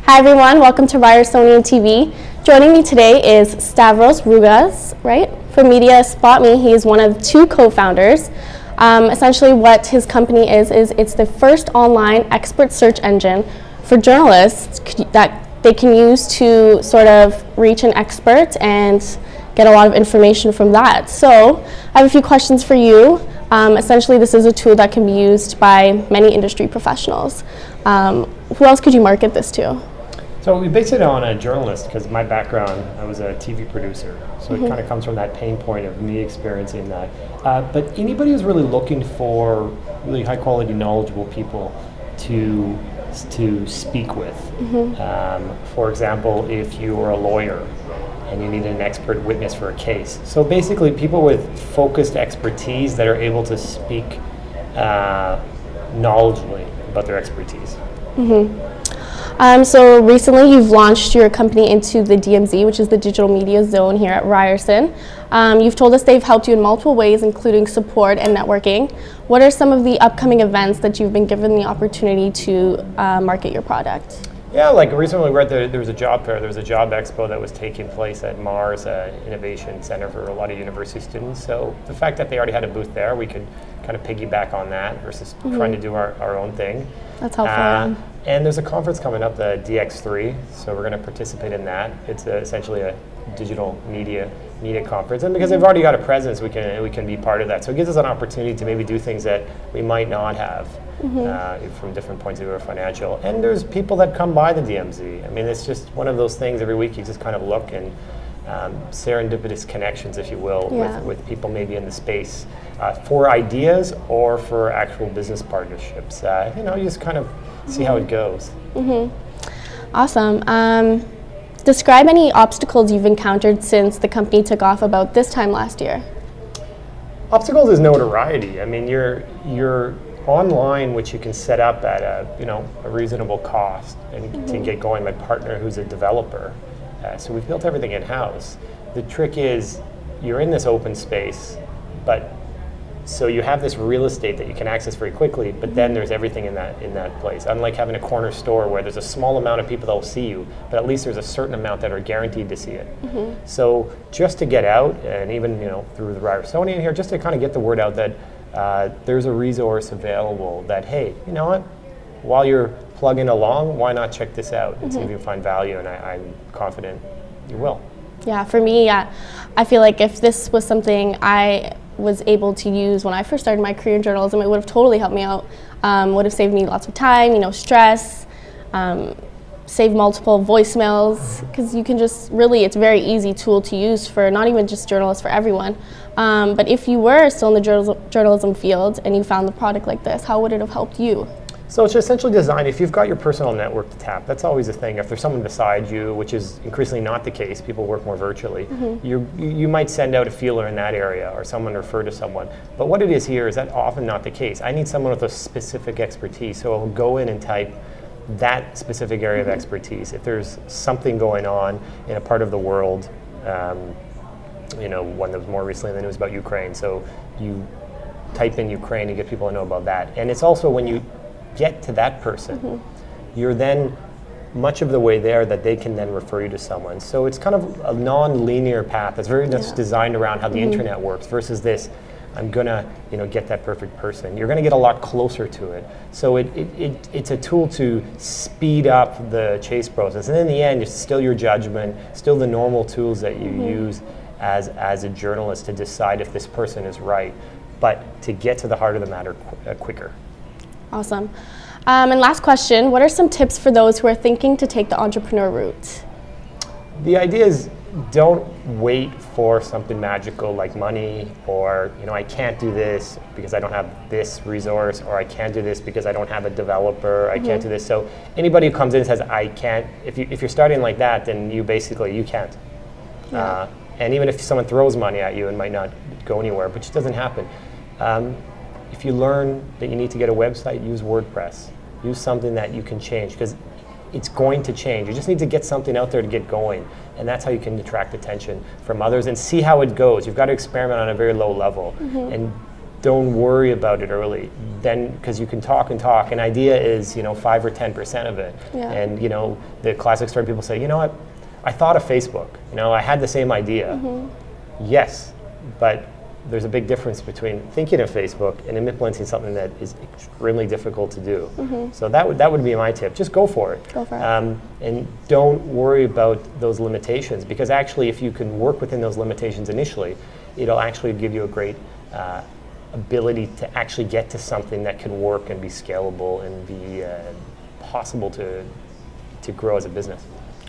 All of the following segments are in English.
Hi everyone, welcome to Ryersonian TV. Joining me today is Stavros Rougas, right? For Media Spot Me, he is one of two co-founders. Essentially what his company is it's the first online expert search engine for journalists that they can use to sort of reach an expert and get a lot of information from that. So I have a few questions for you. Essentially this is a tool that can be used by many industry professionals. Who else could you market this to? So we base it on a journalist because my background, I was a TV producer. So it kind of comes from that pain point of me experiencing that. But anybody who's really looking for really high quality, knowledgeable people to speak with. For example, if you are a lawyer and you need an expert witness for a case. So basically people with focused expertise that are able to speak knowledgeably about their expertise. So recently you've launched your company into the DMZ, which is the digital media zone here at Ryerson. You've told us they've helped you in multiple ways, including support and networking. What are some of the upcoming events that you've been given the opportunity to market your product? Yeah, like recently we were at there was a job fair, there was a job expo that was taking place at Mars Innovation Center for a lot of university students. So the fact that they already had a booth there, we could kind of piggyback on that versus trying to do our own thing. That's helpful. And there's a conference coming up, the DX3, so we're going to participate in that. It's essentially a digital media conference, and because they've already got a presence, we can be part of that. So it gives us an opportunity to maybe do things that we might not have from different points of view or financial. And there's people that come by the DMZ. I mean, it's just one of those things every week you just kind of look and serendipitous connections, if you will, with people maybe in the space for ideas or for actual business partnerships. You know, you just kind of see how it goes. Awesome. Describe any obstacles you've encountered since the company took off about this time last year. Obstacles is notoriety. I mean, you're online, which you can set up at a reasonable cost and to get going. My partner, who's a developer, so we've built everything in house. The trick is you're in this open space, but so you have this real estate that you can access very quickly, but then there's everything in that place. Unlike having a corner store where there's a small amount of people that will see you, but at least there's a certain amount that are guaranteed to see it. So just to get out, and even through the Ryersonian here, just to kind of get the word out that there's a resource available that, hey, you know what, while you're plugging along, why not check this out and see if you find value, and I'm confident you will. Yeah, for me, I feel like if this was something I was able to use when I first started my career in journalism, it would have totally helped me out. Would have saved me lots of time, stress, saved multiple voicemails, because you can just really, it's a very easy tool to use for not even just journalists, for everyone. But if you were still in the journalism field and you found the product like this, how would it have helped you? So it's essentially designed, if you've got your personal network to tap, that's always a thing. If there's someone beside you, which is increasingly not the case, people work more virtually, you might send out a feeler in that area or someone refer to someone. But what it is here is that often not the case. I need someone with a specific expertise, so I'll go in and type that specific area of expertise. If there's something going on in a part of the world, one that was more recently in the news about Ukraine, so you type in Ukraine, you get people to know about that. And it's also when you get to that person, you're then much of the way there that they can then refer you to someone. So it's kind of a non-linear path that's very much designed around how the internet works versus this, I'm gonna get that perfect person. You're gonna get a lot closer to it. So it's a tool to speed up the chase process. And in the end, it's still your judgment, still the normal tools that you use as a journalist to decide if this person is right, but to get to the heart of the matter quicker. Awesome. And last question, what are some tips for those who are thinking to take the entrepreneur route? The idea is don't wait for something magical like money or, I can't do this because I don't have this resource, or I can't do this because I don't have a developer, I can't do this. So anybody who comes in and says, I can't, if you're starting like that, then you can't. And even if someone throws money at you, it might not go anywhere, but it doesn't happen. If you learn that you need to get a website, use WordPress. Use something that you can change, because it's going to change. You just need to get something out there to get going, and that's how you can attract attention from others and see how it goes. You've got to experiment on a very low level and don't worry about it early. Then, because you can talk and talk, an idea is, you know, 5 or 10% of it. Yeah. And, you know, the classic story, people say, you know what, I thought of Facebook, you know, I had the same idea. Yes, but there's a big difference between thinking of Facebook and implementing something that is extremely difficult to do. So that would be my tip. Just go for it. Go for it. And don't worry about those limitations, because actually if you can work within those limitations initially, it'll actually give you a great ability to actually get to something that can work and be scalable and be possible to grow as a business.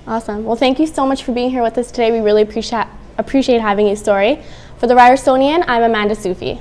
Awesome. Well, thank you so much for being here with us today. We really appreciate having your story. For the Ryersonian, I'm Amanda Soufi.